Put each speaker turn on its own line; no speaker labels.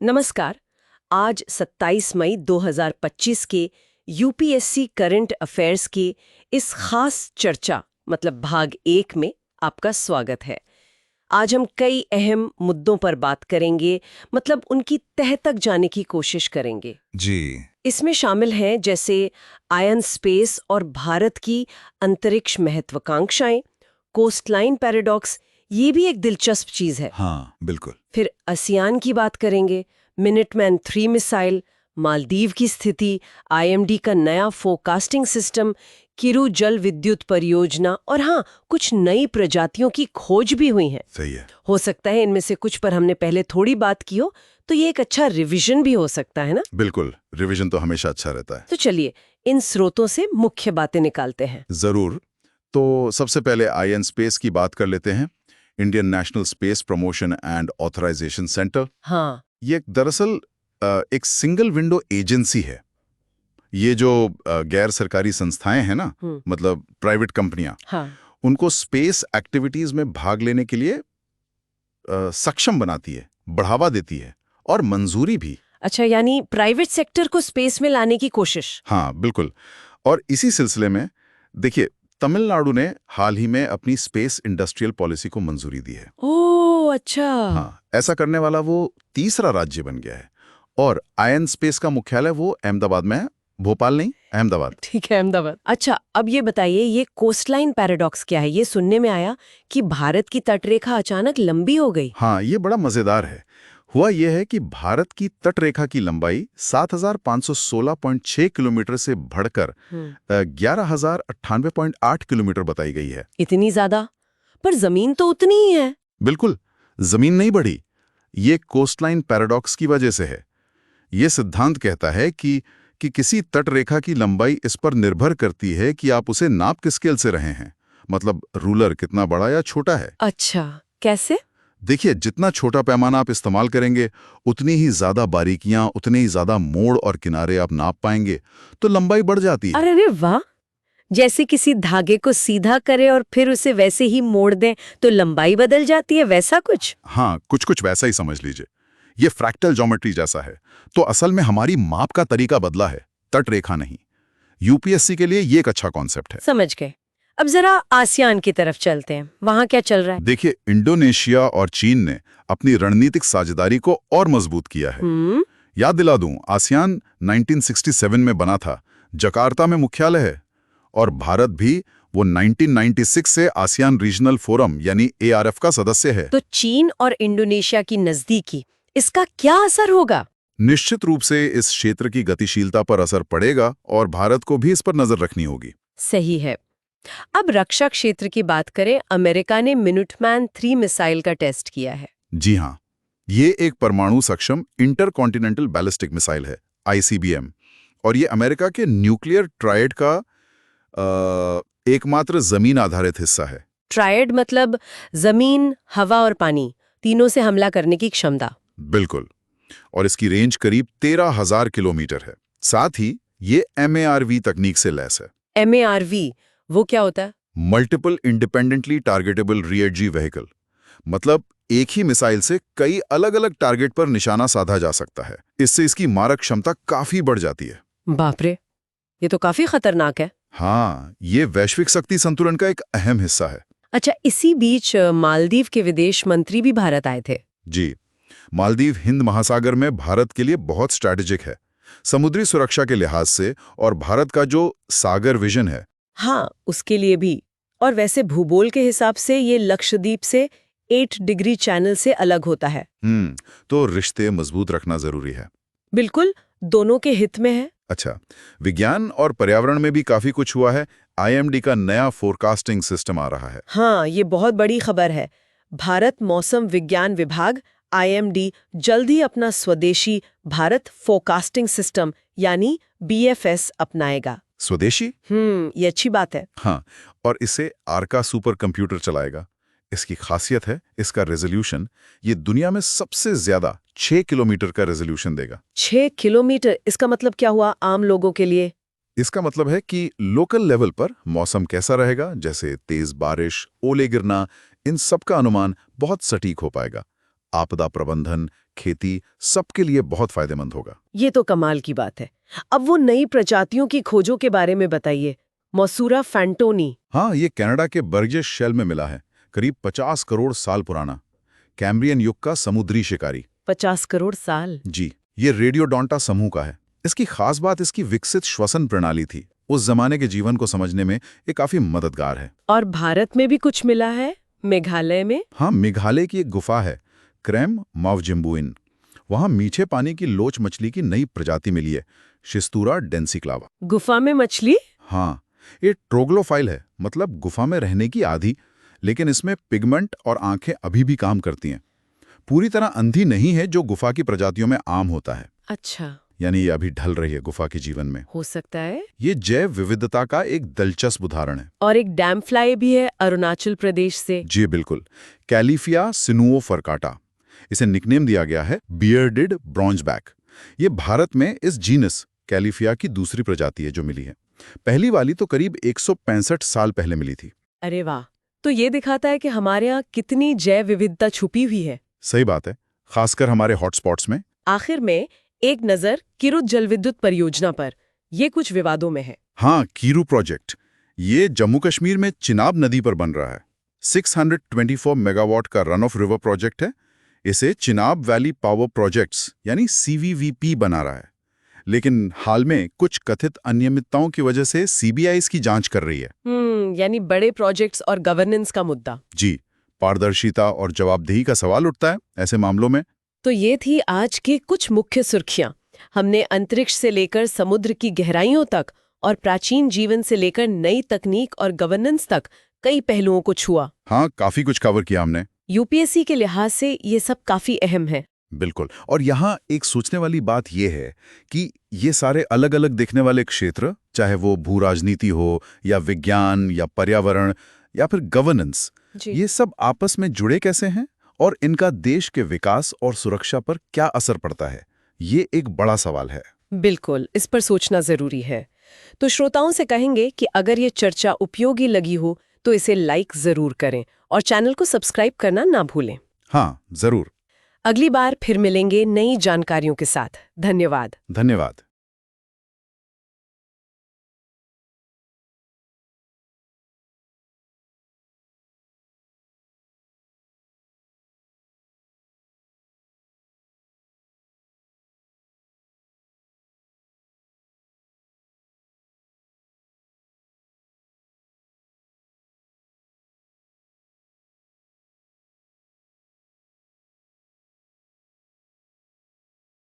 नमस्कार। आज 27 मई 2025 के यूपीएससी करंट अफेयर्स के इस खास चर्चा मतलब भाग 1 में आपका स्वागत है। आज हम कई अहम मुद्दों पर बात करेंगे, मतलब उनकी तह तक जाने की कोशिश करेंगे।
जी।
इसमें शामिल हैं जैसे आयन स्पेस और भारत की अंतरिक्ष महत्वाकांक्षाएं, कोस्टलाइन पैराडॉक्स, ये भी एक दिलचस्प चीज है।
हाँ, बिल्कुल।
फिर आसियान की बात करेंगे, मिनटमैन 3 मिसाइल, मालदीव की स्थिति, आईएमडी का नया फोरकास्टिंग सिस्टम, किरू जल विद्युत परियोजना और हाँ, कुछ नई प्रजातियों की खोज भी हुई है।
सही है।
हो सकता है इनमें से कुछ पर हमने पहले थोड़ी बात की हो, तो ये एक अच्छा रिवीजन भी हो सकता है ना।
बिल्कुल, रिवीजन तो हमेशा अच्छा रहता है।
तो चलिए इन स्रोतों से मुख्य बातें निकालते हैं।
जरूर। तो सबसे पहले आईएन स्पेस की बात कर लेते हैं। Indian National Space Promotion and Authorisation Centre.
हाँ।
ये दरअसल एक सिंगल विंडो एजेंसी है। ये जो गैर सरकारी संस्थाएं हैं ना, मतलब प्राइवेट कंपनियां,
हाँ।
उनको स्पेस एक्टिविटीज में भाग लेने के लिए सक्षम बनाती है, बढ़ावा देती है और मंजूरी भी।
अच्छा, यानी प्राइवेट सेक्टर को स्पेस में लाने की कोशिश।
हाँ, बिल्कुल। और इसी सिलसिले में देखिए, तमिलनाडु ने हाल ही में अपनी स्पेस इंडस्ट्रियल पॉलिसी को मंजूरी दी है।
ओह अच्छा।
हाँ, ऐसा करने वाला वो तीसरा राज्य बन गया है। और आयन स्पेस का मुख्यालय वो अहमदाबाद में है, भोपाल नहीं, अहमदाबाद।
ठीक है, अहमदाबाद। अच्छा, अब ये बताइए, ये कोस्टलाइन पैराडॉक्स क्या है? ये सुनने में आया कि भारत की तटरेखा अचानक लंबी हो गई।
हाँ, ये बड़ा मजेदार है। हुआ यह है कि भारत की तटरेखा की लंबाई 7,516.6 किलोमीटर से बढ़कर 11,098.8 किलोमीटर बताई गई है।
इतनी ज्यादा? पर जमीन तो उतनी ही है।
बिल्कुल, जमीन नहीं बढ़ी। ये कोस्टलाइन पैराडॉक्स की वजह से है। ये सिद्धांत कहता है कि किसी तटरेखा की लंबाई इस पर निर्भर करती है कि आप उसे नाप किस स्केल से रहे हैं, मतलब रूलर कितना बड़ा या छोटा है।
अच्छा, कैसे?
देखिए, जितना छोटा पैमाना आप इस्तेमाल करेंगे, उतनी ही ज्यादा बारीकियां, उतने ही ज्यादा मोड़ और किनारे आप नाप पाएंगे, तो लंबाई बढ़ जाती है।
अरे वाह! जैसे किसी धागे को सीधा करे और फिर उसे वैसे ही मोड़ दें तो लंबाई बदल जाती है, वैसा कुछ?
हाँ, कुछ कुछ वैसा ही समझ लीजिए। ये फ्रैक्टल ज्योमेट्री जैसा है। तो असल में हमारी माप का तरीका बदला है, तटरेखा नहीं। यूपीएससी के लिए ये एक अच्छा कॉन्सेप्ट है।
समझ गए। अब जरा आसियान की तरफ चलते हैं, वहां क्या चल रहा है?
देखिए, इंडोनेशिया और चीन ने अपनी रणनीतिक साझेदारी को और मजबूत किया है। याद दिला दूं, आसियान 1967 में बना था, जकार्ता में मुख्यालय है। और भारत भी वो 1996 से आसियान रीजनल फोरम यानी एआरएफ का सदस्य है।
तो चीन और इंडोनेशिया की नजदीकी, इसका क्या असर होगा?
निश्चित रूप से इस क्षेत्र की गतिशीलता पर असर पड़ेगा और भारत को भी इस पर नजर रखनी होगी।
सही है। अब रक्षा क्षेत्र की बात करें, अमेरिका ने मिनटमैन 3 मिसाइल का टेस्ट किया है।
जी हाँ, ये एक परमाणु सक्षम इंटरकॉन्टिनेंटल बैलिस्टिक मिसाइल है, आईसीबीएम। और ये अमेरिका के न्यूक्लियर ट्रायड का एकमात्र जमीन आधारित हिस्सा है।
ट्रायड मतलब जमीन, हवा और पानी, तीनों से हमला करने की क्षमता।
बिल्कुल। और इसकी रेंज करीब 13,000 किलोमीटर है। साथ ही ये MARV तकनीक से लैस है।
MARV वो क्या होता है?
Multiple independently targetable reentry vehicle. मतलब एक ही मिसाइल से कई अलग अलग टारगेट पर निशाना साधा जा सकता है। इससे इसकी मारक क्षमता काफी बढ़ जाती है।
बाप रे, ये तो काफी खतरनाक है।
हाँ, ये वैश्विक शक्ति संतुलन का एक अहम हिस्सा है।
अच्छा, इसी बीच मालदीव के विदेश मंत्री भी भारत आए थे।
जी, मालदीव हिंद महासागर में भारत के लिए बहुत स्ट्रैटेजिक है, समुद्री सुरक्षा के लिहाज से, और भारत का जो सागर विजन है,
हाँ, उसके लिए भी। और वैसे भूगोल के हिसाब से ये लक्षद्वीप से 8 डिग्री चैनल से अलग होता है।
तो रिश्ते मजबूत रखना जरूरी है।
बिल्कुल, दोनों के हित में है।
अच्छा, विज्ञान और पर्यावरण में भी काफी कुछ हुआ है। आईएमडी का नया फोरकास्टिंग सिस्टम आ रहा है।
हाँ, ये बहुत बड़ी खबर है। भारत मौसम विज्ञान विभाग IMD जल्द ही अपना स्वदेशी भारत फोरकास्टिंग सिस्टम यानी BFS अपनाएगा।
स्वदेशी?
ये अच्छी बात है।
हाँ, और इसे आर्का सुपर कंप्यूटर चलाएगा। इसकी खासियत है इसका रेजोल्यूशन। ये दुनिया में सबसे ज्यादा 6 किलोमीटर का रेजोल्यूशन देगा।
6 किलोमीटर? इसका मतलब क्या हुआ आम लोगों के लिए?
इसका मतलब है कि लोकल लेवल पर मौसम कैसा रहेगा, जैसे तेज बारिश, ओले गिरना, इन सब का अनुमान बहुत सटीक हो पाएगा। आपदा प्रबंधन, खेती, सबके लिए बहुत फायदेमंद होगा।
ये तो कमाल की बात है। अब वो नई प्रजातियों की खोजों के बारे में बताइए। मौसूरा फैंटोनी।
हाँ, ये कनाडा के बर्जेस शेल में मिला है, करीब 50 करोड़ साल पुराना। कैम्ब्रियन युग का समुद्री शिकारी।
50 करोड़ साल।
जी, ये रेडियोडोंटा समूह का है। इसकी खास बात इसकी विकसित श्वसन प्रणाली थी। उस जमाने के जीवन को समझने में ये काफी मददगार है।
और भारत में भी कुछ मिला है, मेघालय में?
हाँ, मेघालय की एक गुफा है, क्रैम मावजिम्बुइन। वहाँ मीठे पानी की लोच मछली की नई प्रजाति मिली है, शिस्तूरा डेंसिक्लावा।
गुफा में मछली?
हाँ, ये ट्रोग्लोफाइल है, मतलब गुफा में रहने की आदि, लेकिन इसमें पिगमेंट और आंखें अभी भी काम करती हैं। पूरी तरह अंधी नहीं है जो गुफा की प्रजातियों में आम होता है।
अच्छा।
यानी ये अभी ढल रही है गुफा के जीवन में।
हो सकता है।
ये जैव विविधता का एक दिलचस्प उदाहरण है।
और एक डैम फ्लाई भी है अरुणाचल प्रदेश से।
जी बिल्कुल, कैलिफिया सिनुओ फरकाटा। इसे निकनेम दिया गया है बियर्डेड ब्रॉन्जबैक। ये भारत में इस जीनस कैलिफिया की दूसरी प्रजाति है जो मिली है। पहली वाली तो करीब 165 साल पहले मिली थी।
अरे वाह, तो ये दिखाता है कि हमारे यहाँ कितनी जैव विविधता छुपी हुई है।
सही बात है, खासकर हमारे हॉटस्पॉट्स में।
आखिर में एक नजर किरुत जलविद्युत परियोजना पर। ये कुछ विवादों में है।
हाँ, कीरू प्रोजेक्ट। ये जम्मू कश्मीर में चिनाब नदी पर बन रहा है। 624 मेगावाट का रन ऑफ रिवर प्रोजेक्ट है। इसे चिनाब वैली पावर प्रोजेक्ट्स यानी CVVP बना रहा है। लेकिन हाल में कुछ कथित अनियमितताओं की वजह से CBI इसकी जांच कर रही है।
यानी बड़े प्रोजेक्ट्स और गवर्नेंस का मुद्दा।
जी, पारदर्शिता और जवाबदेही का सवाल उठता है ऐसे मामलों में।
तो ये थी आज की कुछ मुख्य सुर्खियां। हमने अंतरिक्ष से लेकर समुद्र की गहराइयों तक और प्राचीन जीवन से लेकर नई तकनीक और गवर्नेंस तक कई पहलुओं को छुआ।
हाँ, काफी कुछ कवर किया हमने।
यूपीएससी के लिहाज से ये सब काफी अहम है।
बिल्कुल। और यहाँ एक सोचने वाली बात यह है कि ये सारे अलग अलग दिखने वाले क्षेत्र, चाहे वो भू राजनीति हो या विज्ञान या पर्यावरण या फिर गवर्नेंस, ये सब आपस में जुड़े कैसे हैं और इनका देश के विकास और सुरक्षा पर क्या असर पड़ता है, ये एक बड़ा सवाल है।
बिल्कुल, इस पर सोचना जरूरी है। तो श्रोताओं से कहेंगे कि अगर ये चर्चा उपयोगी लगी हो तो इसे लाइक जरूर करें और चैनल को सब्सक्राइब करना ना भूलें।
हाँ, जरूर।
अगली बार फिर मिलेंगे नई जानकारियों के साथ। धन्यवाद।
धन्यवाद।